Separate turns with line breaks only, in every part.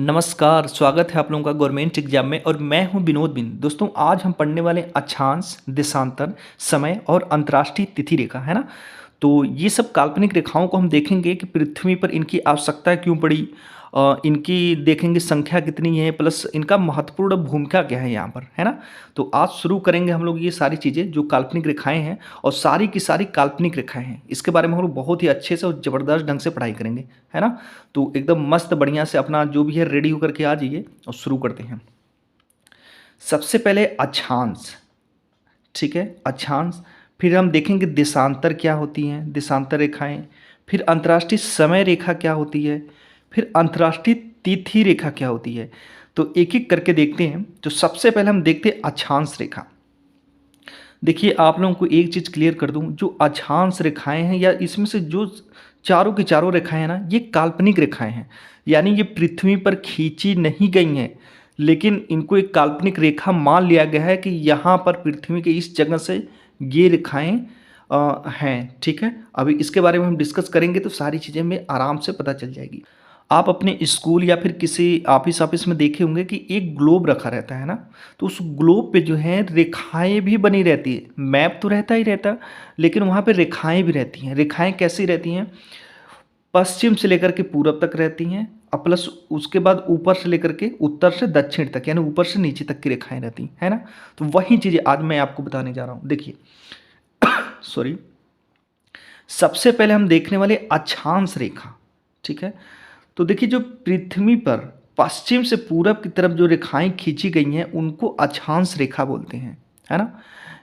नमस्कार, स्वागत है आप लोगों का गवर्नमेंट एग्जाम में और मैं हूं विनोद बिंद। दोस्तों आज हम पढ़ने वाले अक्षांश, देशांतर, समय और अंतर्राष्ट्रीय तिथि रेखा है ना। तो ये सब काल्पनिक रेखाओं को हम देखेंगे कि पृथ्वी पर इनकी आवश्यकता क्यों पड़ी, इनकी देखेंगे संख्या कितनी है, प्लस इनका महत्वपूर्ण भूमिका क्या है यहाँ पर, है ना। तो आज शुरू करेंगे हम लोग ये सारी चीज़ें जो काल्पनिक रेखाएं हैं, और सारी की सारी काल्पनिक रेखाएं हैं। इसके बारे में हम लोग बहुत ही अच्छे से और ज़बरदस्त ढंग से पढ़ाई करेंगे, है ना। तो एकदम मस्त बढ़िया से अपना जो भी है रेडी होकर के आ जाइए और शुरू करते हैं। सबसे पहले अक्षांश, ठीक है, अक्षांश। फिर हम देखेंगे देशांतर क्या होती हैं, देशांतर रेखाएं। फिर अंतर्राष्ट्रीय समय रेखा क्या होती है। फिर अंतर्राष्ट्रीय तिथि रेखा क्या होती है। तो एक एक करके देखते हैं। तो सबसे पहले हम देखते हैं अक्षांश रेखा। देखिए आप लोगों को एक चीज़ क्लियर कर दूं, जो अक्षांश रेखाएं हैं या इसमें से जो चारों की चारों रेखाएं हैं ना, ये काल्पनिक रेखाएं हैं। यानी ये पृथ्वी पर खींची नहीं गई हैं, लेकिन इनको एक काल्पनिक रेखा मान लिया गया है कि यहाँ पर पृथ्वी के इस जगह से ये रेखाएं हैं, ठीक है। अभी इसके बारे में हम डिस्कस करेंगे तो सारी चीज़ें हमें आराम से पता चल जाएगी। आप अपने स्कूल या फिर किसी ऑफिस में देखे होंगे कि एक ग्लोब रखा रहता है ना। तो उस ग्लोब पे जो है रेखाएं भी बनी रहती है। मैप तो रहता ही रहता, लेकिन वहाँ पे रेखाएं भी रहती हैं। रेखाएं कैसी रहती हैं? पश्चिम से लेकर के पूरब तक रहती हैं, और प्लस उसके बाद ऊपर से लेकर के उत्तर से दक्षिण तक, यानी ऊपर से नीचे तक की रेखाएं रहती हैं, है ना। तो वही चीज़ें आज मैं आपको बताने जा रहा हूँ। देखिए सॉरी, सबसे पहले हम देखने वाले अक्षांश रेखा, ठीक है। तो देखिए जो पृथ्वी पर पश्चिम से पूरब की तरफ जो रेखाएं खींची गई हैं उनको अक्षांश रेखा बोलते हैं, है ना।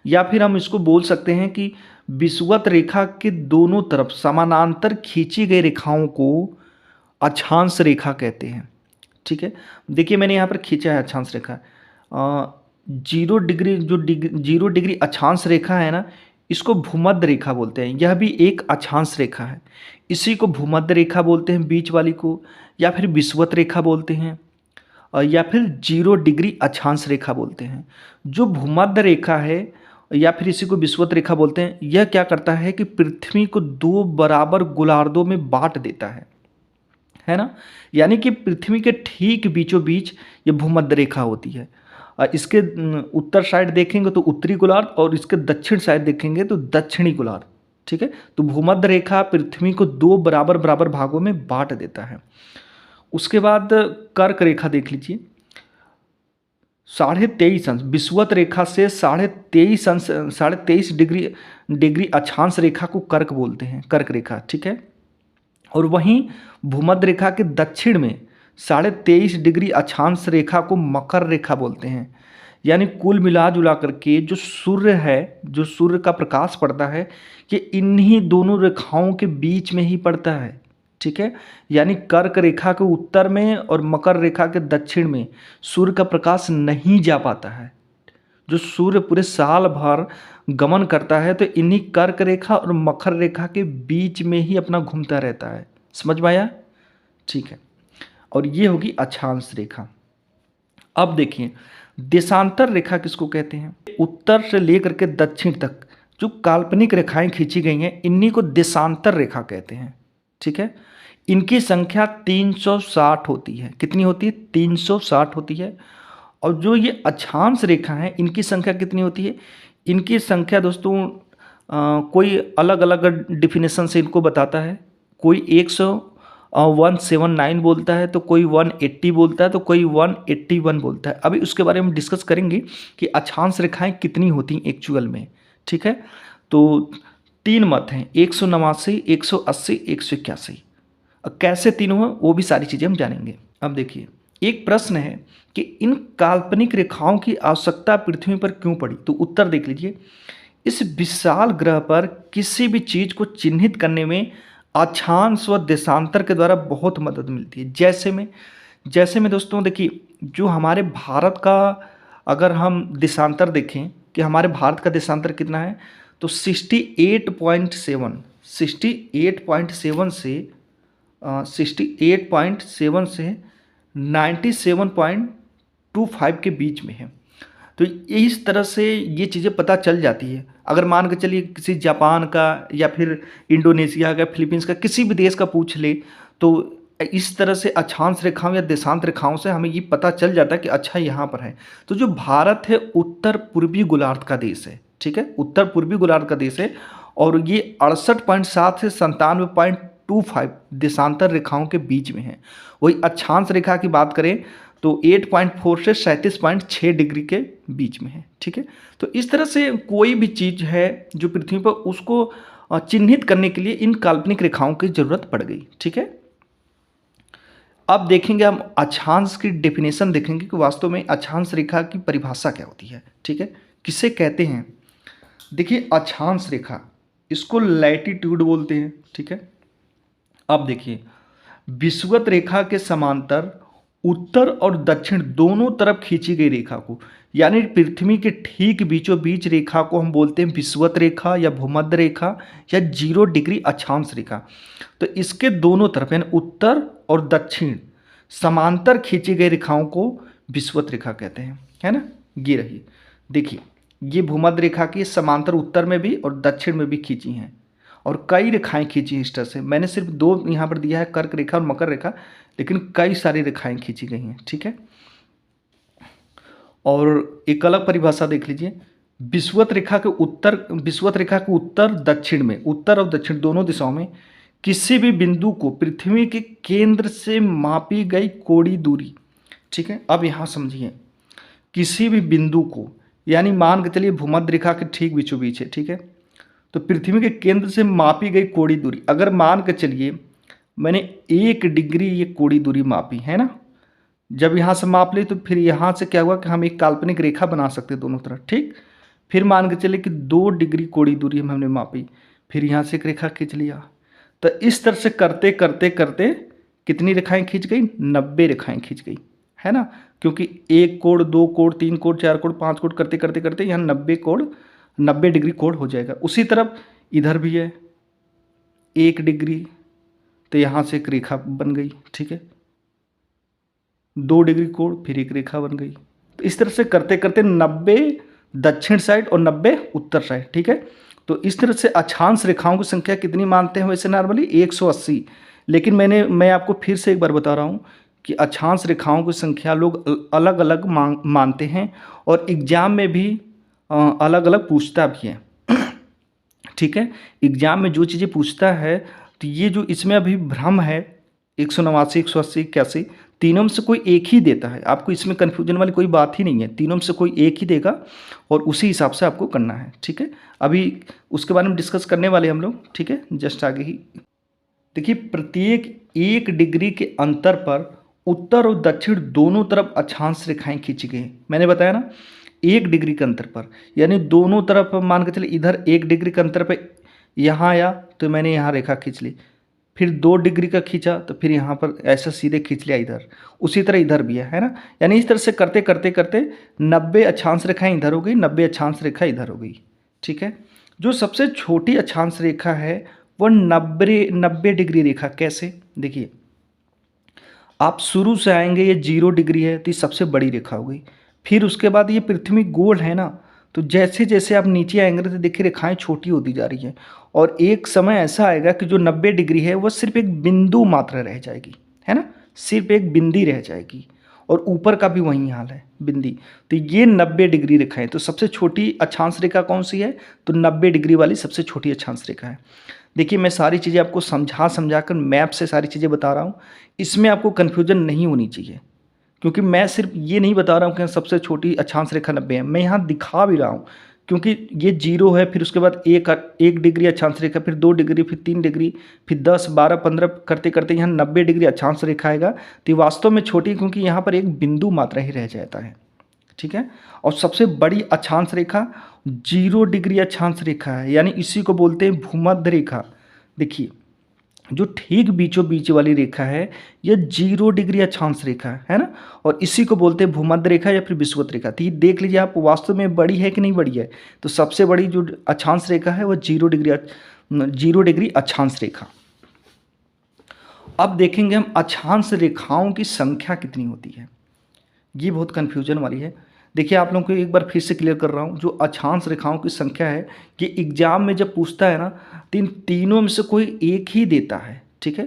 या फिर हम इसको बोल सकते हैं कि विषुवत रेखा के दोनों तरफ समानांतर खींची गई रेखाओं को अक्षांश रेखा कहते हैं, ठीक है। देखिए मैंने यहाँ पर खींचा है अक्षांश रेखा। 0 डिग्री जो 0 डिग्री अक्षांश रेखा है ना, इसको भूमध्य रेखा बोलते हैं। यह भी एक अक्षांश रेखा है। इसी को भूमध्य रेखा बोलते हैं, बीच वाली को, या फिर विषुवत रेखा बोलते हैं, या फिर 0 डिग्री अक्षांश रेखा बोलते हैं। जो भूमध्य रेखा है या फिर इसी को विषुवत रेखा बोलते हैं, यह क्या करता है कि पृथ्वी को दो बराबर गोलार्धों में बांट देता है ना। यानी कि पृथ्वी के ठीक बीचों बीच ये भूमध्य रेखा होती है। इसके उत्तर साइड देखेंगे तो उत्तरी गोलार्ध, और इसके दक्षिण साइड देखेंगे तो दक्षिणी गोलार्ध, ठीक है। तो भूमध्य रेखा पृथ्वी को दो बराबर बराबर भागों में बांट देता है। उसके बाद कर्क रेखा देख लीजिए। 23.5 अंश विषुवत रेखा से 23.5 डिग्री अक्षांश रेखा को कर्क बोलते हैं, कर्क रेखा, ठीक है। और वहीं भूमध्य रेखा के दक्षिण में 23.5 डिग्री अक्षांश रेखा को मकर रेखा बोलते हैं। यानी कुल मिला जुला करके जो सूर्य है, जो सूर्य का प्रकाश पड़ता है, ये इन्हीं दोनों रेखाओं के बीच में ही पड़ता है, ठीक है। यानी कर्क रेखा के उत्तर में और मकर रेखा के दक्षिण में सूर्य का प्रकाश नहीं जा पाता है। जो सूर्य पूरे साल भर गमन करता है तो इन्हीं कर्क रेखा और मकर रेखा के बीच में ही अपना घूमता रहता है। समझ में आया? ठीक है। और ये होगी अक्षांश रेखा। अब देखिए देशांतर रेखा किसको कहते हैं? उत्तर से लेकर के दक्षिण तक जो काल्पनिक रेखाएं खींची गई हैं, इन्हीं को देशांतर रेखा कहते हैं, ठीक है। इनकी संख्या 360 होती है। कितनी होती है? 360 होती है। और जो ये अक्षांश रेखा है, इनकी संख्या कितनी होती है? इनकी संख्या दोस्तों कोई अलग अलग डिफिनेशन से इनको बताता है। कोई 179 बोलता है, तो कोई 180 बोलता है, तो कोई 181 बोलता है। अभी उसके बारे में डिस्कस करेंगे कि अक्षांश रेखाएं कितनी होती हैं एक्चुअल में, ठीक है। तो 3 मत हैं, 189, 180, 181। कैसे तीनों हैं वो भी सारी चीज़ें हम जानेंगे। अब देखिए एक प्रश्न है कि इन काल्पनिक रेखाओं की आवश्यकता पृथ्वी पर क्यों पड़ी? तो उत्तर देख लीजिए। इस विशाल ग्रह पर किसी भी चीज़ को चिन्हित करने में अक्षांश व देशांतर के द्वारा बहुत मदद मिलती है। जैसे में दोस्तों देखिए, जो हमारे भारत का अगर हम देशांतर देखें कि हमारे भारत का देशांतर कितना है, तो 68.7 से 97.25 के बीच में है। तो इस तरह से ये चीज़ें पता चल जाती है। अगर मान के चलिए किसी जापान का या फिर इंडोनेशिया का, फिलीपींस का, किसी भी देश का पूछ ले, तो इस तरह से अक्षांश रेखाओं या देशांत रेखाओं से हमें ये पता चल जाता है कि अच्छा यहाँ पर है। तो जो भारत है उत्तर पूर्वी गोलार्ध का देश है, ठीक है, उत्तर पूर्वी गोलार्ध का देश है और ये 68.7 से 97.25 देशांतर रेखाओं के बीच में है। वही अक्षांश रेखा की बात करें तो 8.4 से 37.6 डिग्री के बीच में है, ठीक है। तो इस तरह से कोई भी चीज़ है जो पृथ्वी पर, उसको चिन्हित करने के लिए इन काल्पनिक रेखाओं की जरूरत पड़ गई, ठीक है। अब देखेंगे हम अक्षांश की डेफिनेशन देखेंगे कि वास्तव में अक्षांश रेखा की परिभाषा क्या होती है, ठीक है, किसे कहते हैं। देखिए अक्षांश रेखा, इसको लैटिट्यूड बोलते हैं, ठीक है। अब देखिए विषुवत रेखा के समांतर उत्तर और दक्षिण दोनों तरफ खींची गई रेखा को, यानी पृथ्वी के ठीक बीचों बीच रेखा को हम बोलते हैं विषुवत रेखा या भूमध्य रेखा या 0 डिग्री अक्षांश रेखा। तो इसके दोनों तरफ यानी उत्तर और दक्षिण समांतर खींची गई रेखाओं को विषुवत रेखा कहते हैं, है ना। ये रही, देखिए ये भूमध्य रेखा की समांतर उत्तर में भी और दक्षिण में भी खींची हैं और कई रेखाएं खींची हैं। इस तरह से मैंने सिर्फ 2 यहाँ पर दिया है, कर्क रेखा और मकर रेखा, लेकिन कई सारी रेखाएं खींची गई हैं, ठीक है। और एक अलग परिभाषा देख लीजिए, विषुवत रेखा के उत्तर दक्षिण में, उत्तर और दक्षिण दोनों दिशाओं में किसी भी बिंदु को पृथ्वी के केंद्र से मापी गई कोणीय दूरी, ठीक है। अब यहाँ समझिए, किसी भी बिंदु को, यानी मान के चलिए भूमध्य रेखा के ठीक बीचों बीच है, ठीक है, तो पृथ्वी के केंद्र से मापी गई कोणीय दूरी, अगर मान के चलिए मैंने 1 डिग्री ये कोणीय दूरी मापी है ना, जब यहाँ से माप ली तो फिर यहाँ से क्या हुआ कि हम एक काल्पनिक रेखा बना सकते दोनों तरफ, ठीक। फिर मान के चले कि 2 डिग्री कोणीय दूरी हमने मापी, फिर यहाँ से एक रेखा खींच लिया। तो इस तरह से करते करते करते कितनी रेखाएं खींच गई, 90 रेखाएं खींच गई, है ना, क्योंकि 1 कोण 2 कोण 3 कोण 4 कोण 5 कोण करते करते करते यहाँ 90 कोण 90 डिग्री कोण हो जाएगा। उसी तरफ इधर भी है 1 डिग्री, तो यहाँ से एक रेखा बन गई, ठीक है, 2 डिग्री कोण, फिर एक रेखा बन गई। तो इस तरह से करते करते 90 दक्षिण साइड और 90 उत्तर साइड, ठीक है। तो इस तरह से अक्षांश रेखाओं की संख्या कितनी मानते हैं वैसे नॉर्मली 180, लेकिन मैं आपको फिर से एक बार बता रहा हूँ कि अक्षांश रेखाओं की संख्या लोग अलग अलग मानते हैं और एग्जाम में भी अलग अलग पूछता भी है, ठीक है। एग्जाम में जो चीज़ें पूछता है तो ये जो इसमें अभी भ्रम है 189, 180, 81 तीनों में से कोई एक ही देता है आपको, इसमें कन्फ्यूजन वाली कोई बात ही नहीं है, तीनों में से कोई एक ही देगा और उसी हिसाब से आपको करना है, ठीक है। अभी उसके बारे में डिस्कस करने वाले हम लोग, ठीक है, जस्ट आगे ही। देखिए प्रत्येक 1 डिग्री के अंतर पर उत्तर और दक्षिण दोनों तरफ अक्षांश रेखाएं खींची गई। मैंने बताया ना 1 डिग्री के अंतर पर, यानी दोनों तरफ मान के चले इधर 1 डिग्री के अंतर पर यहाँ आया तो मैंने यहाँ रेखा खींच ली, फिर 2 डिग्री का खींचा तो फिर यहाँ पर ऐसा सीधे खींच लिया इधर, उसी तरह इधर भी है ना। यानी इस तरह से करते करते करते 90 अक्षांश रेखाएं इधर हो गई, 90 अक्षांश रेखा इधर हो गई, ठीक है। जो सबसे छोटी अक्षांश रेखा है वो 90 डिग्री रेखा। कैसे, देखिए आप शुरू से आएंगे, ये 0 डिग्री है तो ये सबसे बड़ी रेखा हो गई, फिर उसके बाद ये पृथ्वी गोल है ना, तो जैसे जैसे आप नीचे आएंगे तो देखिए रेखाएं छोटी होती जा रही है और एक समय ऐसा आएगा कि जो 90 डिग्री है वह सिर्फ एक बिंदु मात्र रह जाएगी, है ना, सिर्फ एक बिंदी रह जाएगी और ऊपर का भी वही हाल है, बिंदी। तो ये 90 डिग्री रेखा है। तो सबसे छोटी अक्षांश रेखा कौन सी है, तो 90 डिग्री वाली सबसे छोटी अक्षांश रेखा है। देखिए मैं सारी चीज़ें आपको समझा कर मैप से सारी चीज़ें बता रहा हूँ, इसमें आपको कन्फ्यूजन नहीं होनी चाहिए, क्योंकि मैं सिर्फ ये नहीं बता रहा हूँ कि सबसे छोटी अक्षांश रेखा 90 है, मैं यहाँ दिखा भी रहा हूँ, क्योंकि ये 0 है, फिर उसके बाद 1 डिग्री अक्षांश रेखा, फिर 2 डिग्री, फिर 3 डिग्री, फिर 10, 12, 15 करते करते यहाँ 90 डिग्री अक्षांश रेखा आएगा। तो ये वास्तव में छोटी, क्योंकि यहाँ पर एक बिंदु मात्र ही रह जाता है, ठीक है। और सबसे बड़ी अक्षांश रेखा 0 डिग्री अक्षांश रेखा है, यानी इसी को बोलते हैं भूमध्य रेखा। देखिए जो ठीक बीचों बीच वाली रेखा है यह 0 डिग्री अक्षांश रेखा है ना, और इसी को बोलते हैं भूमध्य रेखा या फिर विषुवत रेखा। तो ये देख लीजिए आप वास्तव में बड़ी है कि नहीं बड़ी है। तो सबसे बड़ी जो अक्षांश रेखा है वह 0 डिग्री अक्षांश रेखा। अब देखेंगे हम अक्षांश रेखाओं की संख्या कितनी होती है, ये बहुत कन्फ्यूजन वाली है। देखिए आप लोगों को एक बार फिर से क्लियर कर रहा हूँ, जो अक्षांश रेखाओं की संख्या है ये एग्जाम में जब पूछता है ना, तीनों में से कोई एक ही देता है, ठीक है।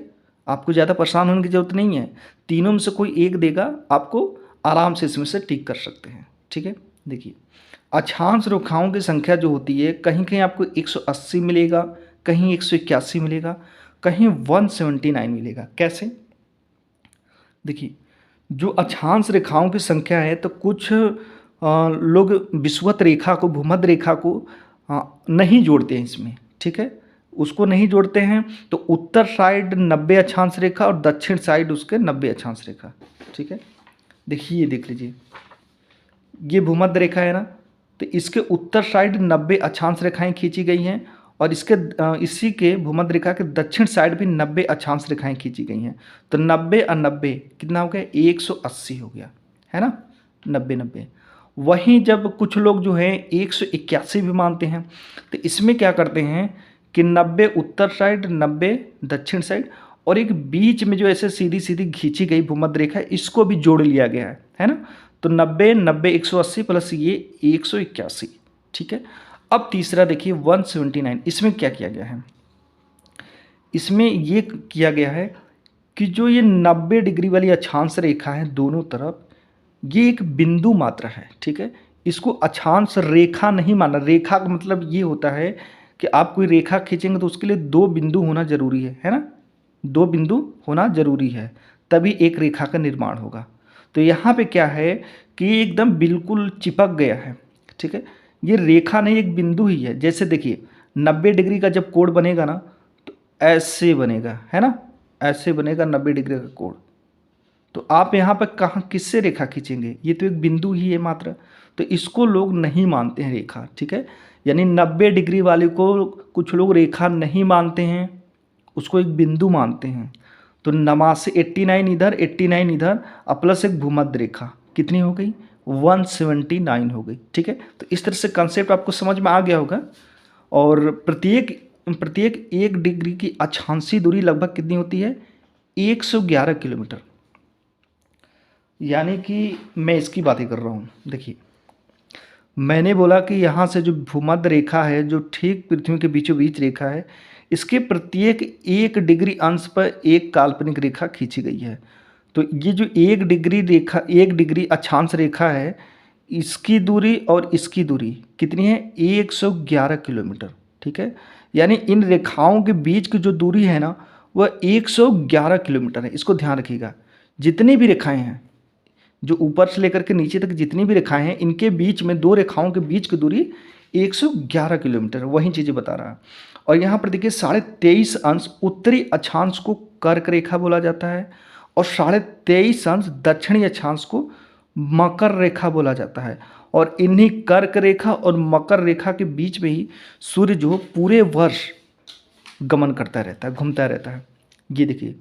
आपको ज़्यादा परेशान होने की ज़रूरत नहीं है, तीनों में से कोई एक देगा, आपको आराम से इसमें से टिक कर सकते हैं। ठीक है, देखिए अक्षांश रेखाओं की संख्या जो होती है, कहीं कहीं आपको 180 मिलेगा, कहीं 181 मिलेगा, कहीं 179 मिलेगा। कैसे? देखिए जो अक्षांश रेखाओं की संख्या है, तो कुछ लोग विषुवत रेखा को, भूमध्य रेखा को नहीं जोड़ते हैं इसमें। ठीक है, उसको नहीं जोड़ते हैं, तो उत्तर साइड 90 अक्षांश रेखा और दक्षिण साइड उसके 90 अक्षांश रेखा। ठीक है, देखिए ये देख लीजिए, ये भूमध्य रेखा है ना, तो इसके उत्तर साइड 90 अक्षांश रेखाएं खींची गई हैं, और इसी के भूमध्य रेखा के दक्षिण साइड भी 90 अक्षांश रेखाएं खींची गई हैं। तो 90 और 90 कितना हो गया? 180 हो गया, है ना, 90 90। वहीं जब कुछ लोग जो है 181 भी मानते हैं, तो इसमें क्या करते हैं कि 90 उत्तर साइड, 90 दक्षिण साइड, और एक बीच में जो ऐसे सीधी सीधी खींची गई भूमध्य रेखा है, इसको भी जोड़ लिया गया है ना। तो 90 90 180 प्लस ये 181। ठीक है, अब तीसरा देखिए 179, इसमें क्या किया गया है? इसमें ये किया गया है कि जो ये 90 डिग्री वाली अक्षांश रेखा है दोनों तरफ, ये एक बिंदु मात्र है। ठीक है, इसको अक्षांश रेखा नहीं माना। रेखा का मतलब ये होता है कि आप कोई रेखा खींचेंगे तो उसके लिए दो बिंदु होना जरूरी है ना, दो बिंदु होना जरूरी है, तभी एक रेखा का निर्माण होगा। तो यहाँ पे क्या है कि ये एकदम बिल्कुल चिपक गया है। ठीक है, ये रेखा नहीं, एक बिंदु ही है। जैसे देखिए 90 डिग्री का जब कोण बनेगा ना, तो ऐसे बनेगा, है ना, ऐसे बनेगा 90 डिग्री का कोण। तो आप यहाँ पर कहाँ किससे रेखा खींचेंगे? ये तो एक बिंदु ही है मात्र, तो इसको लोग नहीं मानते हैं रेखा। ठीक है, यानी 90 डिग्री वाले को कुछ लोग रेखा नहीं मानते हैं, उसको एक बिंदु मानते हैं। तो 89 89 इधर, 89 इधर, और प्लस एक भूमध्य रेखा, कितनी हो गई? 179 हो गई। ठीक है, तो इस तरह से कंसेप्ट आपको समझ में आ गया होगा। और प्रत्येक प्रत्येक 1 डिग्री की अक्षांशीय दूरी लगभग कितनी होती है? 111 किलोमीटर। यानी कि मैं इसकी बातें कर रहा हूँ। देखिए मैंने बोला कि यहाँ से जो भूमध्य रेखा है, जो ठीक पृथ्वी के बीचों बीच रेखा है, इसके प्रत्येक 1 डिग्री अंश पर एक काल्पनिक रेखा खींची गई है। तो ये जो 1 डिग्री रेखा, 1 डिग्री अक्षांश रेखा है, इसकी दूरी और इसकी दूरी कितनी है? 111 किलोमीटर। ठीक है, यानी इन रेखाओं के बीच की जो दूरी है ना, वह 111 किलोमीटर है। इसको ध्यान रखिएगा। जितनी भी रेखाएं हैं, जो ऊपर से लेकर के नीचे तक जितनी भी रेखाएं हैं, इनके बीच में, दो रेखाओं के बीच की दूरी 111 किलोमीटर, वही चीज़ें बता रहा है। और यहाँ पर देखिए 23.5 अंश उत्तरी अक्षांश को कर्क रेखा बोला जाता है, और 23.5 अंश दक्षिणी अक्षांश को मकर रेखा बोला जाता है। और इन्हीं कर्क रेखा और मकर रेखा के बीच में ही सूर्य जो पूरे वर्ष गमन करता रहता है, घूमता रहता है। ये देखिए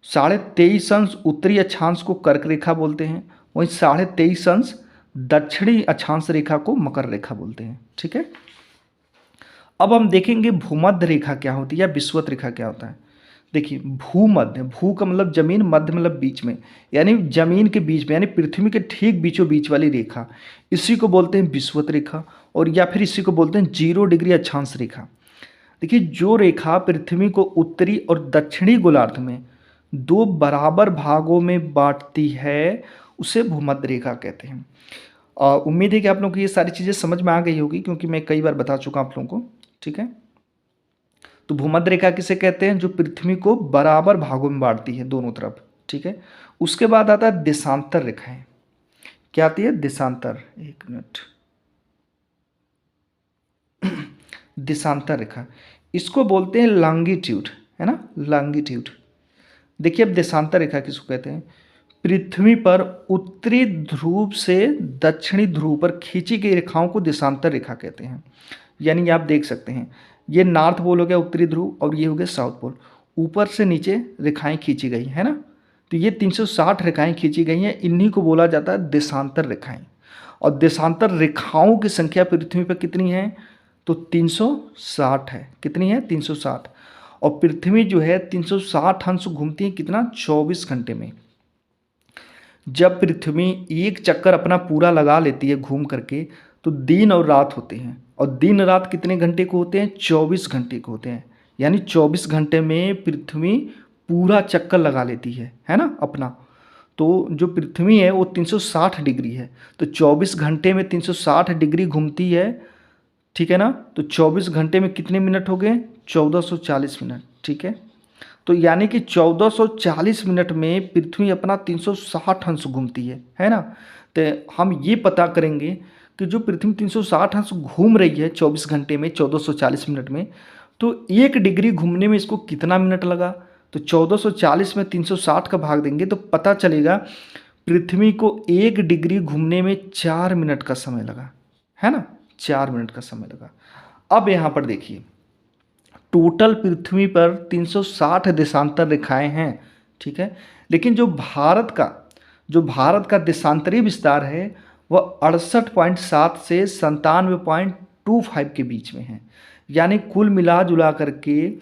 23.5 अंश उत्तरी अक्षांश को कर्क रेखा बोलते हैं, वहीं 23.5 अंश दक्षिणी अक्षांश रेखा को मकर रेखा बोलते हैं। ठीक है, अब हम देखेंगे भूमध्य रेखा क्या होती है या विषुवत रेखा क्या होता है। देखिए भूमध्य, भू का मतलब जमीन, मध्य मतलब बीच में, यानी जमीन के बीच में, यानी पृथ्वी के ठीक बीचों बीच वाली रेखा, इसी को बोलते हैं विषुवत रेखा, और या फिर इसी को बोलते हैं 0 डिग्री अक्षांश रेखा। देखिए जो रेखा पृथ्वी को उत्तरी और दक्षिणी गोलार्ध में दो बराबर भागों में बांटती है, उसे भूमध्य रेखा कहते हैं। उम्मीद है कि आप लोगों को ये सारी चीज़ें समझ में आ गई होगी, क्योंकि मैं कई बार बता चुका आप लोगों को। ठीक है, तो भूमध्य रेखा किसे कहते हैं? जो पृथ्वी को बराबर भागों में बांटती है दोनों तरफ। ठीक है, उसके बाद आता है देशांतर रेखाएं। क्या आती है? देशांतर, एक मिनट, देशांतर रेखा, इसको बोलते हैं लॉन्गिट्यूड, है ना, लॉन्गिट्यूड। देखिए अब देशांतर रेखा किसको कहते हैं? पृथ्वी पर उत्तरी ध्रुव से दक्षिणी ध्रुव पर खींची गई रेखाओं को देशांतर रेखा कहते हैं। यानी आप देख सकते हैं, ये नॉर्थ पोल हो गया उत्तरी ध्रुव, और ये हो गया साउथ पोल, ऊपर से नीचे रेखाएं खींची गई है ना। तो ये 360 रेखाएं खींची गई हैं, इन्हीं को बोला जाता है देशांतर रेखाएं। और देशांतर रेखाओं की संख्या पृथ्वी पर कितनी है? तो 360 है। कितनी है? 360। और पृथ्वी जो है 360 अंश घूमती है कितना? 24 घंटे में। जब पृथ्वी एक चक्कर अपना पूरा लगा लेती है घूम करके, तो दिन और रात होते हैं, और दिन रात कितने घंटे को होते हैं? 24 घंटे को होते हैं। यानी 24 घंटे में पृथ्वी पूरा चक्कर लगा लेती है ना अपना। तो जो पृथ्वी है वो 360 डिग्री है, तो 24 घंटे में 360 डिग्री घूमती है, ठीक है ना। तो 24 घंटे में कितने मिनट हो गए? 1440 मिनट, ठीक है। तो यानी कि 1440 मिनट में पृथ्वी अपना 360 अंश घूमती है ना। तो हम ये पता करेंगे कि जो पृथ्वी 360 अंश घूम रही है 24 घंटे में 1440 मिनट में, तो 1 डिग्री घूमने में इसको कितना मिनट लगा? तो 1440 में 360 का भाग देंगे तो पता चलेगा पृथ्वी को 1 डिग्री घूमने में 4 मिनट का समय लगा, है ना, 4 मिनट का समय लगा। अब यहाँ पर देखिए, टोटल पृथ्वी पर 360 देशांतर रेखाएं हैं, ठीक है। लेकिन जो भारत का देशांतरीय विस्तार है वह 68.7 से 97.25 के बीच में है। यानी कुल मिला जुला करके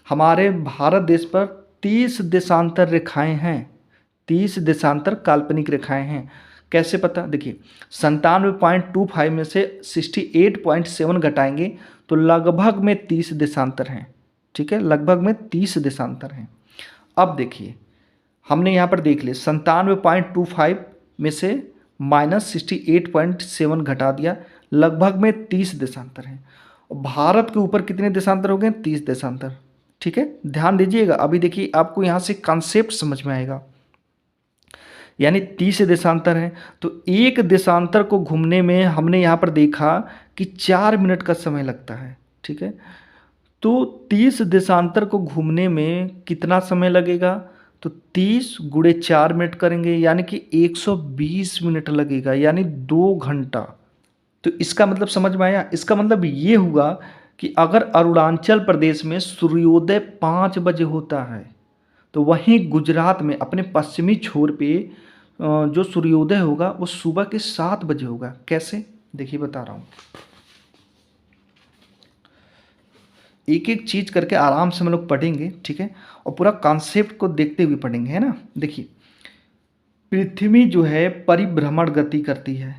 हमारे भारत देश पर 30 देशांतर रेखाएं हैं, 30 देशांतर काल्पनिक रेखाएं हैं। कैसे पता? देखिए, 97.25 में से 68.7 घटाएंगे तो लगभग में 30 देशांतर हैं, ठीक है, लगभग में 30 देशांतर हैं। अब देखिए, हमने यहाँ पर देख लिया 97.25 में से -68.7 घटा दिया, लगभग में 30 देशांतर हैं। भारत के ऊपर कितने देशांतर हो गए? 30 देशांतर, ठीक है। ध्यान दीजिएगा, अभी देखिए आपको यहाँ से कॉन्सेप्ट समझ में आएगा। यानी 30 देशांतर हैं, तो एक देशांतर को घूमने में हमने यहाँ पर देखा कि 4 मिनट का समय लगता है, ठीक है। तो 30 देशांतर को घूमने में कितना समय लगेगा? तो 30 गुणे 4 मिनट करेंगे यानी कि 120 मिनट लगेगा, यानी 2 घंटा। तो इसका मतलब समझ में आया? इसका मतलब ये हुआ कि अगर अरुणाचल प्रदेश में सूर्योदय 5 बजे होता है तो वहीं गुजरात में अपने पश्चिमी छोर पे जो सूर्योदय होगा वो सुबह के 7 बजे होगा। कैसे? देखिए बता रहा हूँ, एक एक चीज करके आराम से हम लोग पढ़ेंगे, ठीक है, और पूरा कॉन्सेप्ट को देखते हुए पढ़ेंगे, है ना। देखिए, पृथ्वी जो है परिभ्रमण गति करती है,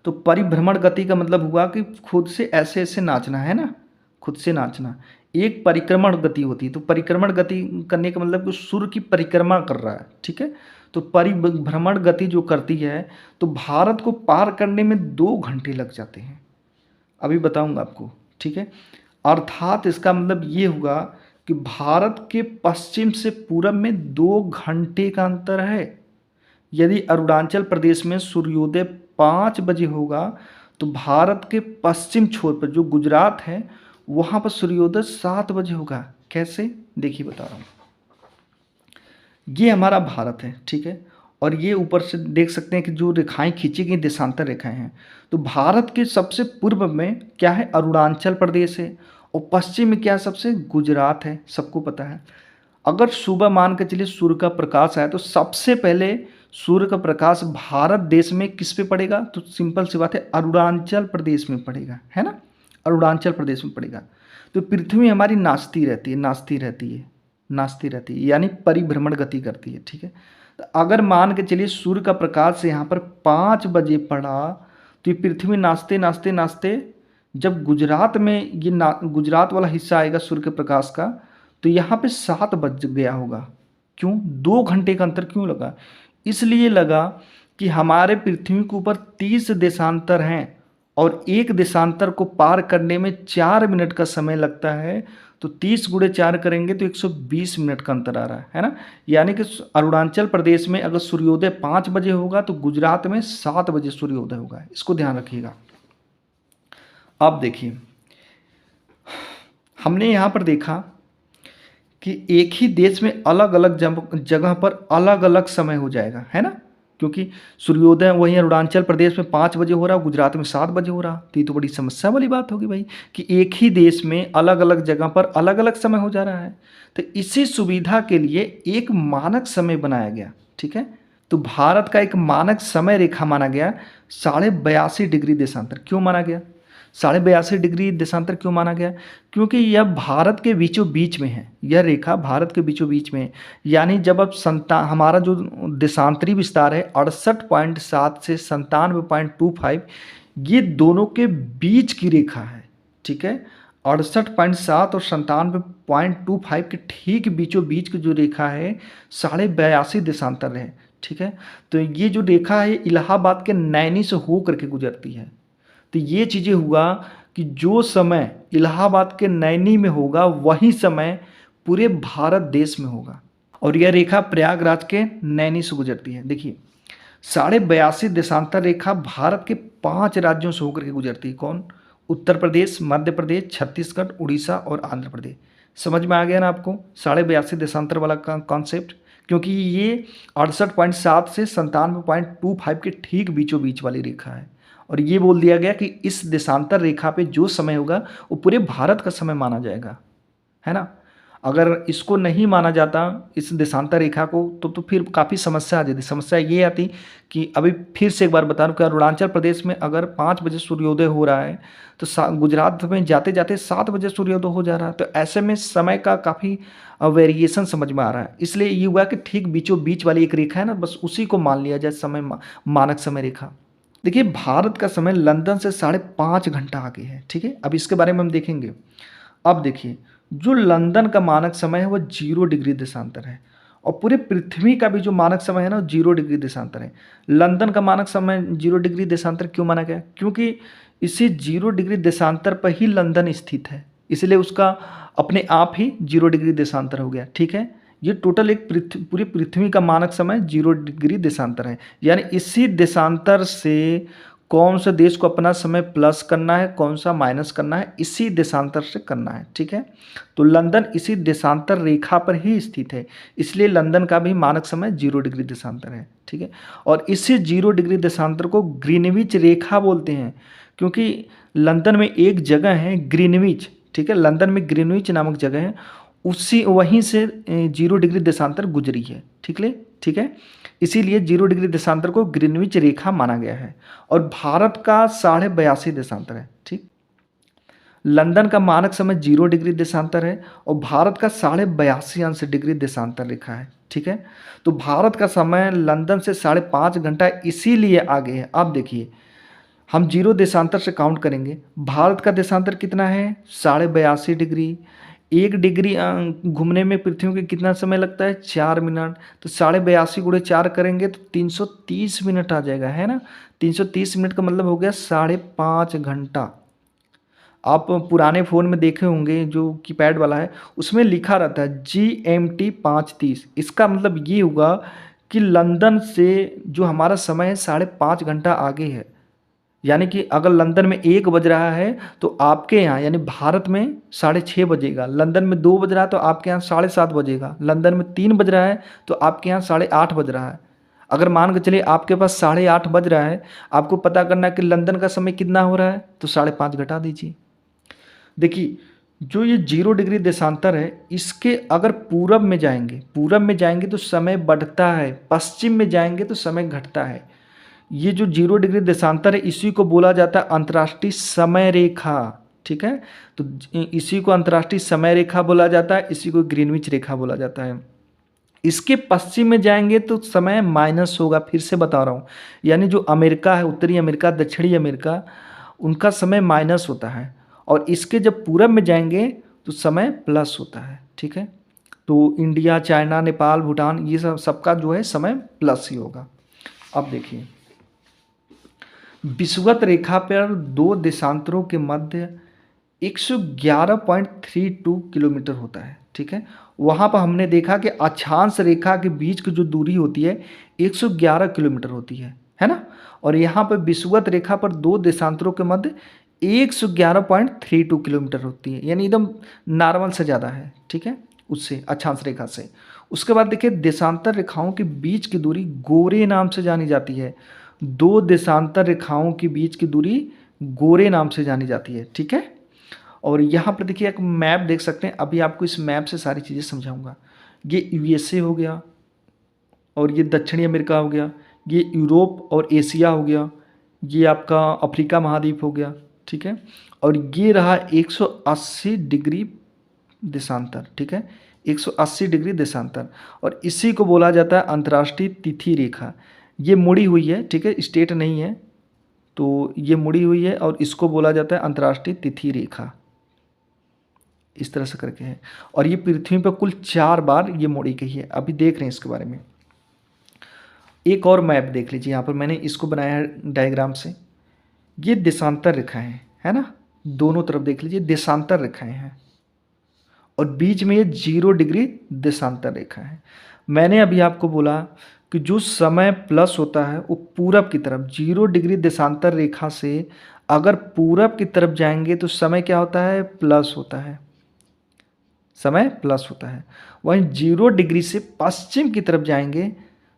तो परिभ्रमण गति का मतलब हुआ कि खुद से ऐसे ऐसे नाचना, है ना, खुद से नाचना। एक परिक्रमण गति होती है, तो परिक्रमण गति करने का मतलब कि सूर्य की परिक्रमा कर रहा है, ठीक है। तो परिभ्रमण गति जो करती है तो भारत को पार करने में 2 घंटे लग जाते हैं, अभी बताऊंगा आपको, ठीक है। अर्थात इसका मतलब ये हुआ कि भारत के पश्चिम से पूरब में 2 घंटे का अंतर है। यदि अरुणाचल प्रदेश में सूर्योदय 5 बजे होगा तो भारत के पश्चिम छोर पर जो गुजरात है वहाँ पर सूर्योदय 7 बजे होगा। कैसे? देखिए बता रहा हूँ, ये हमारा भारत है, ठीक है, और ये ऊपर से देख सकते हैं कि जो रेखाएं खींची गई देशांतर रेखाएं हैं। तो भारत के सबसे पूर्व में क्या है? अरुणाचल प्रदेश है, और पश्चिम में क्या है? सबसे गुजरात है, सबको पता है। अगर सुबह मान के चलिए सूर्य का प्रकाश आया तो सबसे पहले सूर्य का प्रकाश भारत देश में किस पे पड़ेगा? तो सिंपल सी बात है, अरुणाचल प्रदेश में पड़ेगा, है ना, अरुणाचल प्रदेश में पड़ेगा। तो पृथ्वी हमारी नाचती रहती है, नाचती रहती है, नाचती रहती है, यानी परिभ्रमण गति करती है, ठीक है। तो अगर मान के चलिए सूर्य का प्रकाश यहाँ पर 5 बजे पड़ा तो ये पृथ्वी नाचते नाचते नाचते जब गुजरात में ये गुजरात वाला हिस्सा आएगा सूर्य के प्रकाश का तो यहाँ पे 7 बज गया होगा। क्यों? 2 घंटे का अंतर क्यों लगा? इसलिए लगा कि हमारे पृथ्वी के ऊपर 30 देशांतर हैं और एक देशांतर को पार करने में 4 मिनट का समय लगता है। तो 30 गुणे 4 करेंगे तो 120 मिनट का अंतर आ रहा है ना। यानी कि अरुणाचल प्रदेश में अगर सूर्योदय 5 बजे होगा तो गुजरात में 7 बजे सूर्योदय होगा, इसको ध्यान रखिएगा। अब देखिए, हमने यहाँ पर देखा कि एक ही देश में अलग अलग जगह पर अलग अलग समय हो जाएगा, है ना, क्योंकि सूर्योदय वहीं अरुणाचल प्रदेश में 5 बजे हो रहा, गुजरात में 7 बजे हो रहा। तो ये तो बड़ी समस्या वाली बात होगी भाई कि एक ही देश में अलग अलग जगह पर अलग अलग समय हो जा रहा है। तो इसी सुविधा के लिए एक मानक समय बनाया गया, ठीक है। तो भारत का एक मानक समय रेखा माना गया 82.5 डिग्री देशांतर। क्यों माना गया 82.5 डिग्री देशांतर? क्यों माना गया? क्योंकि यह भारत के बीचों बीच में है, यह रेखा भारत के बीचों बीच में है। यानी जब अब हमारा जो देशांतरी विस्तार है 68.7 से 97.25, ये दोनों के बीच की रेखा है, ठीक है। 68.7 और 97.25 के ठीक बीचों बीच की जो रेखा है 82.5 देशांतर है। ठीक है, तो ये जो रेखा है इलाहाबाद के नैनी से हो करके गुजरती है। तो ये चीज़ें हुआ कि जो समय इलाहाबाद के नैनी में होगा वही समय पूरे भारत देश में होगा। और यह रेखा प्रयागराज के नैनी से गुजरती है। देखिए 82.5 देशांतर रेखा भारत के 5 राज्यों से होकर के गुजरती है। कौन? उत्तर प्रदेश, मध्य प्रदेश, छत्तीसगढ़, उड़ीसा और आंध्र प्रदेश। समझ में आ गया ना आपको 82.5 देशांतर वाला कॉन्सेप्ट? क्योंकि ये 68.7 से 97.25 के ठीक बीचों बीच वाली रेखा है। और ये बोल दिया गया कि इस देशांतर रेखा पे जो समय होगा वो पूरे भारत का समय माना जाएगा, है ना। अगर इसको नहीं माना जाता इस देशांतर रेखा को तो फिर काफ़ी समस्या आ जाती। समस्या ये आती कि अभी फिर से एक बार बता दूं कि अरुणाचल प्रदेश में अगर 5 बजे सूर्योदय हो रहा है तो गुजरात में जाते जाते 7 बजे सूर्योदय हो जा रहा है। तो ऐसे में समय का काफ़ी वेरिएशन समझ में आ रहा है। इसलिए ये हुआ कि ठीक बीचों बीच वाली एक रेखा है ना, बस उसी को मान लिया जाए समय मानक समय रेखा। देखिए भारत का समय लंदन से 5.5 घंटा आगे है। ठीक है, अब इसके बारे में हम देखेंगे। अब देखिए जो लंदन का मानक समय है वो 0 डिग्री देशांतर है और पूरे पृथ्वी का भी जो मानक समय है ना 0 डिग्री देशांतर है। लंदन का मानक समय 0 डिग्री देशांतर क्यों माना गया? क्योंकि इसी 0 डिग्री देशांतर पर ही लंदन स्थित है, इसलिए उसका अपने आप ही 0 डिग्री देशांतर हो गया। ठीक है, ये टोटल एक पूरी पृथ्वी का मानक समय 0 डिग्री देशांतर है। यानी इसी देशांतर से कौन सा देश को अपना समय प्लस करना है, कौन सा माइनस करना है, इसी देशांतर से करना है। ठीक है, तो लंदन इसी देशांतर रेखा पर ही स्थित है, इसलिए लंदन का भी मानक समय 0 डिग्री देशांतर है। ठीक है, और इसी 0 डिग्री देशांतर को ग्रीनविच रेखा बोलते हैं, क्योंकि लंदन में एक जगह है ग्रीनविच। ठीक है, लंदन में ग्रीनविच नामक जगह है, उसी वहीं से 0 डिग्री देशांतर गुजरी है। ठीक है, इसीलिए 0 डिग्री देशांतर को ग्रीनविच रेखा माना गया है। और भारत का 82.5 देशांतर है। ठीक, लंदन का मानक समय 0 डिग्री देशांतर है और भारत का 82.5 डिग्री देशांतर रेखा है। ठीक है, तो भारत का समय लंदन से 5.5 घंटा इसीलिए आगे है। अब देखिए हम 0 देशांतर से काउंट करेंगे, भारत का देशांतर कितना है 82.5 डिग्री। 1 डिग्री घूमने में पृथ्वी के कितना समय लगता है 4 मिनट। तो 82.5 गुणे 4 करेंगे तो 330 मिनट आ जाएगा, है ना। 330 मिनट का मतलब हो गया 5.5 घंटा। आप पुराने फ़ोन में देखे होंगे जो कीपैड वाला है उसमें लिखा रहता है GMT 5:30। इसका मतलब ये हुआ कि लंदन से जो हमारा समय है 5.5 घंटा आगे है। यानी कि अगर लंदन में 1 बज रहा है तो आपके यहाँ यानी भारत में 6:30 बजेगा। लंदन में 2 बज रहा है तो आपके यहाँ 7:30 बजेगा। लंदन में 3 बज रहा है तो आपके यहाँ 8:30 बज रहा है। अगर मान के चलिए आपके पास 8:30 बज रहा है, आपको पता करना है कि लंदन का समय कितना हो रहा है तो 5.5 घटा दीजिए। देखिए जो ये 0 डिग्री देशांतर है इसके अगर पूरब में जाएंगे तो समय बढ़ता है, पश्चिम में जाएंगे तो समय घटता है। ये जो 0 डिग्री देशांतर है इसी को बोला जाता है अंतर्राष्ट्रीय समय रेखा। ठीक है, तो इसी को अंतर्राष्ट्रीय समय रेखा बोला जाता है, इसी को ग्रीनविच रेखा बोला जाता है। इसके पश्चिम में जाएंगे तो समय माइनस होगा, फिर से बता रहा हूँ। यानी जो अमेरिका है, उत्तरी अमेरिका, दक्षिणी अमेरिका, उनका समय माइनस होता है और इसके जब पूरब में जाएंगे तो समय प्लस होता है। ठीक है, तो इंडिया, चाइना, नेपाल, भूटान ये सबका जो है समय प्लस ही होगा। अब देखिए विषुवत रेखा पर 2 देशांतरों के मध्य 111.32 किलोमीटर होता है। ठीक है, वहाँ पर हमने देखा कि अक्षांश रेखा के बीच की जो दूरी होती है 111 किलोमीटर होती है ना। और यहाँ पर विषुवत रेखा पर 2 देशांतरों के मध्य 111.32 किलोमीटर होती है, यानी एकदम नॉर्मल से ज़्यादा है। ठीक है, उससे अक्षांश रेखा से। उसके बाद देखिए देशांतर रेखाओं के बीच की दूरी गोरे नाम से जानी जाती है। 2 देशांतर रेखाओं के बीच की दूरी गोरे नाम से जानी जाती है। ठीक है, और यहाँ पर देखिए एक मैप देख सकते हैं। अभी आपको इस मैप से सारी चीज़ें समझाऊंगा। ये USA हो गया और ये दक्षिणी अमेरिका हो गया, ये यूरोप और एशिया हो गया, ये आपका अफ्रीका महाद्वीप हो गया। ठीक है, और ये रहा 180 डिग्री देशांतर। ठीक है, 180 डिग्री देशांतर, और इसी को बोला जाता है अंतर्राष्ट्रीय तिथि रेखा। ये मुड़ी हुई है, ठीक है, स्टेट नहीं है, तो ये मुड़ी हुई है और इसको बोला जाता है अंतर्राष्ट्रीय तिथि रेखा। इस तरह से करके है। और ये पृथ्वी पर कुल 4 बार ये मोड़ी गई है। अभी देख रहे हैं इसके बारे में। एक और मैप देख लीजिए, यहाँ पर मैंने इसको बनाया है डायग्राम से। ये देशांतर रेखाएं हैं, है ना, दोनों तरफ देख लीजिए देशांतर रेखाएं हैं, और बीच में ये 0 डिग्री देशांतर रेखा है। मैंने अभी आपको बोला कि जो समय प्लस होता है वो पूरब की तरफ, 0 डिग्री देशांतर रेखा से अगर पूरब की तरफ जाएंगे तो समय क्या होता है, प्लस होता है, समय प्लस होता है। वहीं 0 डिग्री से पश्चिम की तरफ जाएंगे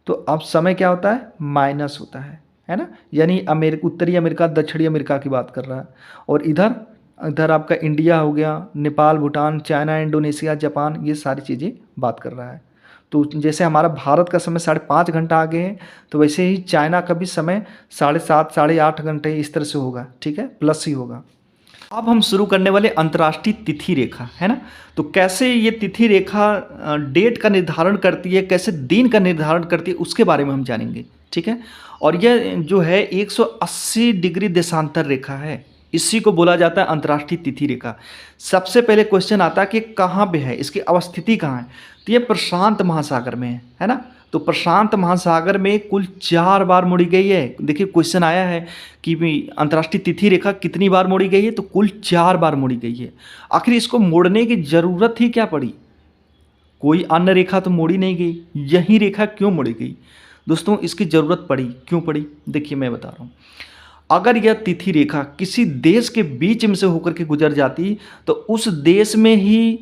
तो अब समय क्या होता है, माइनस होता है ना। यानी उत्तरी अमेरिका दक्षिणी अमेरिका की बात कर रहा है। और इधर इधर आपका इंडिया हो गया, Nepal, Bhutan, China, Indonesia, Japan, ये सारी चीज़ें बात कर रहा है। तो जैसे हमारा भारत का समय 5.5 घंटा आगे है, तो वैसे ही चाइना का भी समय 7.5 8 घंटे इस तरह से होगा, ठीक है, प्लस ही होगा। अब हम शुरू करने वाले अंतर्राष्ट्रीय तिथि रेखा, है ना। तो कैसे ये तिथि रेखा डेट का निर्धारण करती है, कैसे दिन का निर्धारण करती है, उसके बारे में हम जानेंगे, ठीक है। और यह जो है 180 डिग्री देशांतर रेखा है, इसी को बोला जाता है अंतर्राष्ट्रीय तिथि रेखा। सबसे पहले क्वेश्चन आता है कि कहाँ पे है, इसकी अवस्थिति कहाँ है। तो ये प्रशांत महासागर में है ना। तो प्रशांत महासागर में कुल 4 बार मुड़ी गई है। देखिए क्वेश्चन आया है कि अंतर्राष्ट्रीय तिथि रेखा कितनी बार मुड़ी गई है, तो कुल 4 बार मुड़ी गई है। आखिर इसको मोड़ने की ज़रूरत ही क्या पड़ी, कोई अन्य रेखा तो मोड़ी नहीं गई, यही रेखा क्यों मुड़ी गई दोस्तों, इसकी ज़रूरत पड़ी, क्यों पड़ी, देखिए मैं बता रहा हूँ। अगर यह तिथि रेखा किसी देश के बीच में से होकर के गुजर जाती तो उस देश में ही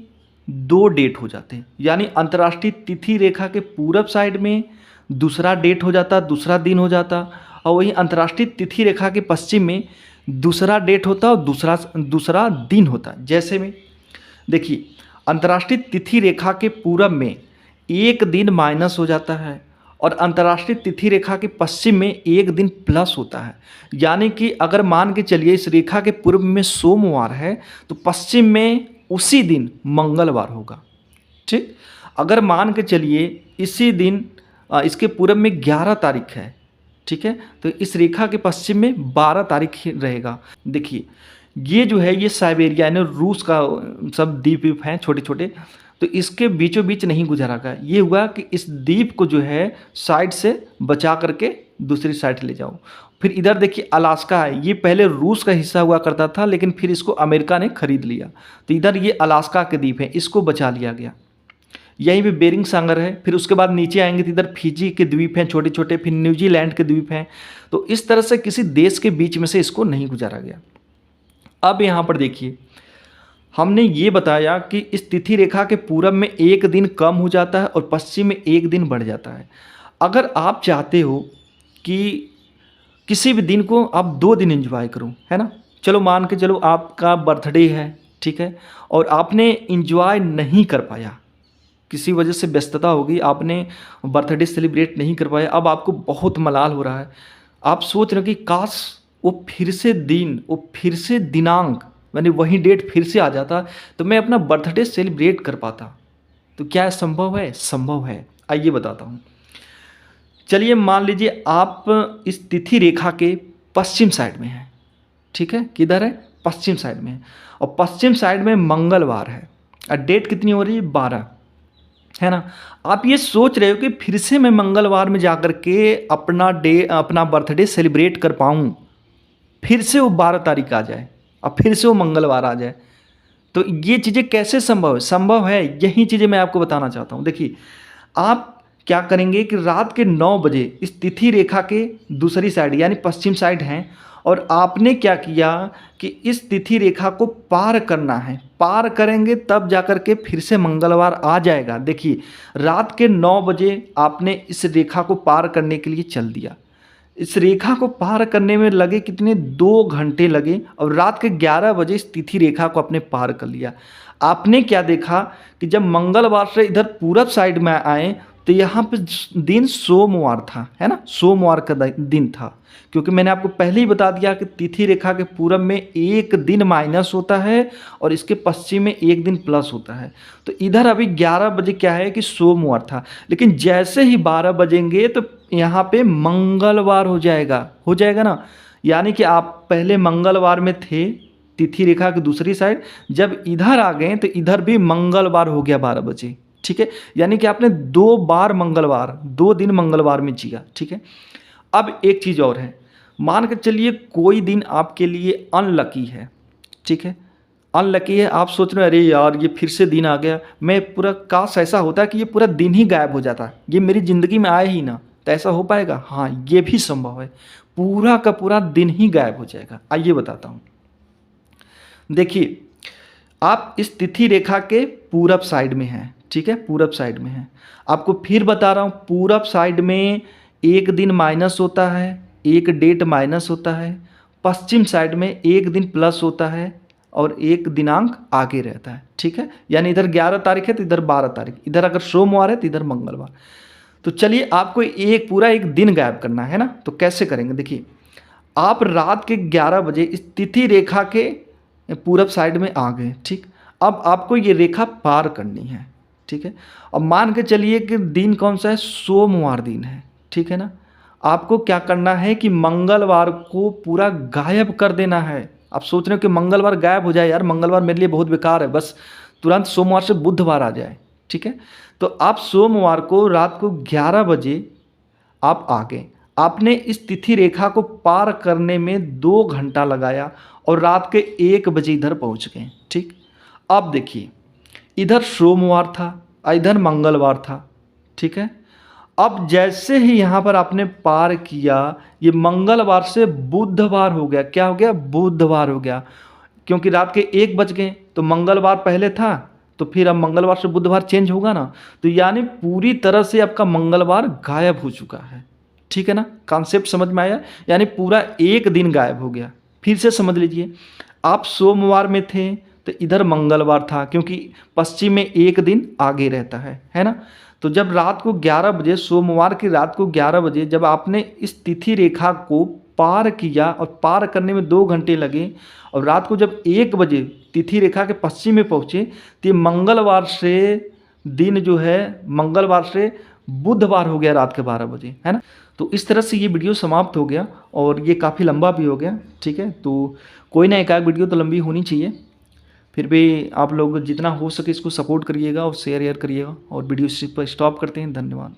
2 डेट हो जाते, यानी अंतर्राष्ट्रीय तिथि रेखा के पूरब साइड में दूसरा डेट हो जाता, दूसरा दिन हो जाता, और वहीं अंतर्राष्ट्रीय तिथि रेखा के पश्चिम में दूसरा डेट होता और दूसरा दिन होता। जैसे में देखिए अंतर्राष्ट्रीय तिथि रेखा के पूरब में एक दिन माइनस हो जाता है, और अंतर्राष्ट्रीय तिथि रेखा के पश्चिम में एक दिन प्लस होता है। यानी कि अगर मान के चलिए इस रेखा के पूर्व में सोमवार है तो पश्चिम में उसी दिन मंगलवार होगा, ठीक। अगर मान के चलिए इसी दिन इसके पूरब में 11 तारीख है, ठीक है, तो इस रेखा के पश्चिम में 12 तारीख रहेगा। देखिए ये जो है ये साइबेरिया यानी रूस का सब द्वीप हैं छोटे छोटे, तो इसके बीचों बीच नहीं गुजारा गया। ये हुआ कि इस द्वीप को जो है साइड से बचा करके दूसरी साइड ले जाओ। फिर इधर देखिए अलास्का है, ये पहले रूस का हिस्सा हुआ करता था लेकिन फिर इसको अमेरिका ने खरीद लिया, तो इधर ये अलास्का के द्वीप है, इसको बचा लिया गया। यहीं पे बेरिंग सागर है। फिर उसके बाद नीचे आएंगे तो इधर फिजी के द्वीप हैं छोटे छोटे, फिर न्यूजीलैंड के द्वीप हैं। तो इस तरह से किसी देश के बीच में से इसको नहीं गुजारा गया। अब यहाँ पर देखिए हमने ये बताया कि इस तिथि रेखा के पूरब में एक दिन कम हो जाता है और पश्चिम में एक दिन बढ़ जाता है। अगर आप चाहते हो कि किसी भी दिन को आप 2 दिन एंजॉय करो, है ना, चलो मान के चलो आपका बर्थडे है, ठीक है, और आपने एंजॉय नहीं कर पाया, किसी वजह से व्यस्तता हो गई, आपने बर्थडे सेलिब्रेट नहीं कर पाया, अब आपको बहुत मलाल हो रहा है, आप सोच रहे हो कि काश वो फिर से दिनांक मैंने वही डेट फिर से आ जाता तो मैं अपना बर्थडे सेलिब्रेट कर पाता। तो क्या संभव है? संभव है। आइए बताता हूँ। चलिए मान लीजिए आप इस तिथि रेखा के पश्चिम साइड में हैं, ठीक है, किधर है? पश्चिम साइड में है, और पश्चिम साइड में मंगलवार है और डेट कितनी हो रही है? 12, है ना। आप ये सोच रहे हो कि फिर से मैं मंगलवार में जाकर के अपना बर्थडे सेलिब्रेट कर पाऊँ, फिर से वो 12 तारीख आ जाए और फिर से वो मंगलवार आ जाए, तो ये चीज़ें कैसे संभव है? संभव है, यही चीज़ें मैं आपको बताना चाहता हूँ। देखिए आप क्या करेंगे कि रात के 9 बजे इस तिथि रेखा के दूसरी साइड यानी पश्चिम साइड हैं, और आपने क्या किया कि इस तिथि रेखा को पार करना है, पार करेंगे तब जाकर के फिर से मंगलवार आ जाएगा। देखिए रात के 9 बजे आपने इस रेखा को पार करने के लिए चल दिया, इस रेखा को पार करने में लगे कितने? 2 घंटे लगे, और रात के 11 बजे इस तिथि रेखा को आपने पार कर लिया। आपने क्या देखा कि जब मंगलवार से इधर पूरब साइड में आए तो यहाँ पे दिन सोमवार था, है ना, सोमवार का दिन था, क्योंकि मैंने आपको पहले ही बता दिया कि तिथि रेखा के पूरब में एक दिन माइनस होता है और इसके पश्चिम में एक दिन प्लस होता है। तो इधर अभी 11 बजे क्या है कि सोमवार था, लेकिन जैसे ही 12 बजेंगे तो यहाँ पे मंगलवार हो जाएगा ना। यानी कि आप पहले मंगलवार में थे, तिथि रेखा की दूसरी साइड। जब इधर आ गए तो इधर भी मंगलवार हो गया 12 बजे, ठीक है। यानी कि आपने 2 बार मंगलवार, 2 दिन मंगलवार में जिया, ठीक है। अब एक चीज़ और है, मान के चलिए कोई दिन आपके लिए अनलकी है, ठीक है। अनलकी है, आप सोच रहे हैं अरे यार ये फिर से दिन आ गया, मैं पूरा, काश ऐसा होता है कि ये पूरा दिन ही गायब हो जाता, ये मेरी ज़िंदगी में आए ही ना, तो ऐसा हो पाएगा? हाँ, ये भी संभव है, पूरा का पूरा दिन ही गायब हो जाएगा। आइए बताता हूँ। देखिए, आप इस तिथि रेखा के पूरब साइड में हैं, ठीक है, पूरब साइड में हैं। आपको फिर बता रहा हूँ, पूरब साइड में एक दिन माइनस होता है, एक डेट माइनस होता है। पश्चिम साइड में एक दिन प्लस होता है और एक दिनांक आगे रहता है, ठीक है। यानी इधर 11 तारीख है तो इधर 12 तारीख, इधर अगर सोमवार है तो इधर मंगलवार। तो चलिए, आपको एक पूरा एक दिन गायब करना है ना, तो कैसे करेंगे? देखिए, आप रात के 11 बजे इस तिथि रेखा के पूरब साइड में आ गए, ठीक। अब आपको ये रेखा पार करनी है, ठीक है। अब मान के चलिए कि दिन कौन सा है? सोमवार दिन है, ठीक है ना। आपको क्या करना है कि मंगलवार को पूरा गायब कर देना है। आप सोच रहे हो कि मंगलवार गायब हो जाए, यार मंगलवार मेरे लिए बहुत बेकार है, बस तुरंत सोमवार से बुधवार आ जाए, ठीक है। तो आप सोमवार को रात को 11 बजे आप आ गए, आपने इस तिथि रेखा को पार करने में 2 घंटा लगाया और रात के 1 बजे इधर पहुंच गए, ठीक। अब देखिए, इधर सोमवार था, इधर मंगलवार था, ठीक है। अब जैसे ही यहाँ पर आपने पार किया, ये मंगलवार से बुधवार हो गया। क्या हो गया? बुधवार हो गया, क्योंकि रात के 1 बज गए, तो मंगलवार पहले था, तो फिर अब मंगलवार से बुधवार चेंज होगा ना। तो यानी पूरी तरह से आपका मंगलवार गायब हो चुका है, ठीक है ना। कॉन्सेप्ट समझ में आया? यानी पूरा एक दिन गायब हो गया। फिर से समझ लीजिए, आप सोमवार में थे तो इधर मंगलवार था, क्योंकि पश्चिम में एक दिन आगे रहता है ना। तो जब रात को 11 बजे, सोमवार की रात को 11 बजे जब आपने इस तिथि रेखा को पार किया और पार करने में 2 घंटे लगे, और रात को जब 1 बजे तिथि रेखा के पश्चिम में पहुँचे, तो ये मंगलवार से दिन जो है, मंगलवार से बुधवार हो गया रात के 12 बजे, है ना। तो इस तरह से ये वीडियो समाप्त हो गया, और ये काफ़ी लंबा भी हो गया, ठीक है। तो कोई ना, एक आध वीडियो तो लंबी होनी चाहिए। फिर भी आप लोग जितना हो सके इसको सपोर्ट करिएगा और शेयर करिएगा, और वीडियो इसी पर स्टॉप करते हैं। धन्यवाद।